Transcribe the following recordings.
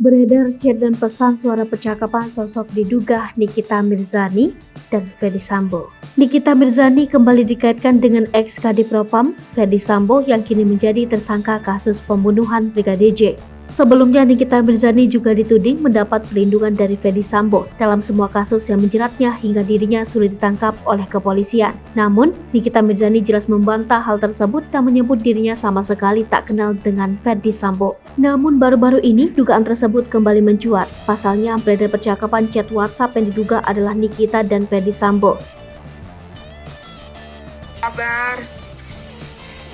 Beredar chat dan pesan suara percakapan sosok diduga Nikita Mirzani dan Ferdy Sambo. Nikita Mirzani kembali dikaitkan dengan ex Kadif Propam Ferdy Sambo yang kini menjadi tersangka kasus pembunuhan Brigadir J. Sebelumnya Nikita Mirzani juga dituding mendapat perlindungan dari Ferdy Sambo dalam semua kasus yang menjeratnya hingga dirinya sulit ditangkap oleh kepolisian. Namun, Nikita Mirzani jelas membantah hal tersebut dan menyebut dirinya sama sekali tak kenal dengan Ferdy Sambo. Namun baru-baru ini dugaan tersebut kembali mencuat. Pasalnya beredar percakapan chat WhatsApp yang diduga adalah Nikita dan Ferdy Sambo. Kabar?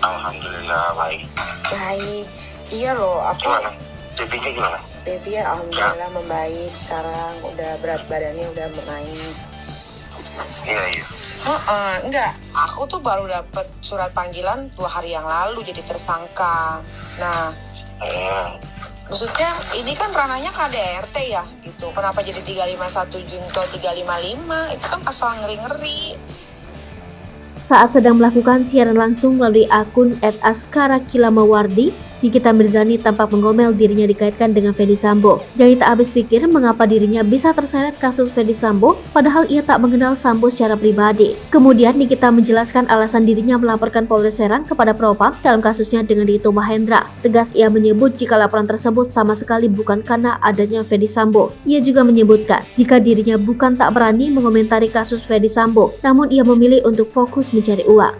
Alhamdulillah baik. Baik. Iya loh, aku Gimana? Babynya gimana? baby ya alhamdulillah membaik sekarang, udah berat badannya udah naik. Iya. Enggak, aku tuh baru dapet surat panggilan 2 hari yang lalu jadi tersangka. Nah, maksudnya ini kan ranahnya KDRT ya gitu. Kenapa jadi 351 Junto 355? Itu kan pasal ngeri-ngeri. Saat sedang melakukan siaran langsung melalui akun @askarakilamawardi, Nikita Mirzani tampak mengomel dirinya dikaitkan dengan Ferdy Sambo. Jadi tak habis pikir mengapa dirinya bisa terseret kasus Ferdy Sambo padahal ia tak mengenal Sambo secara pribadi. Kemudian Nikita menjelaskan alasan dirinya melaporkan Polres Serang kepada Propam dalam kasusnya dengan Dito Mahendra. Tegas ia menyebut jika laporan tersebut sama sekali bukan karena adanya Ferdy Sambo. Ia juga menyebutkan jika dirinya bukan tak berani mengomentari kasus Ferdy Sambo, namun ia memilih untuk fokus mencari uang.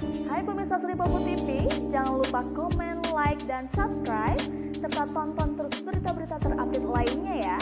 Hai pemirsa Sri Popo TV, jangan lupa komen, like, dan subscribe, serta tonton terus berita-berita terupdate lainnya ya.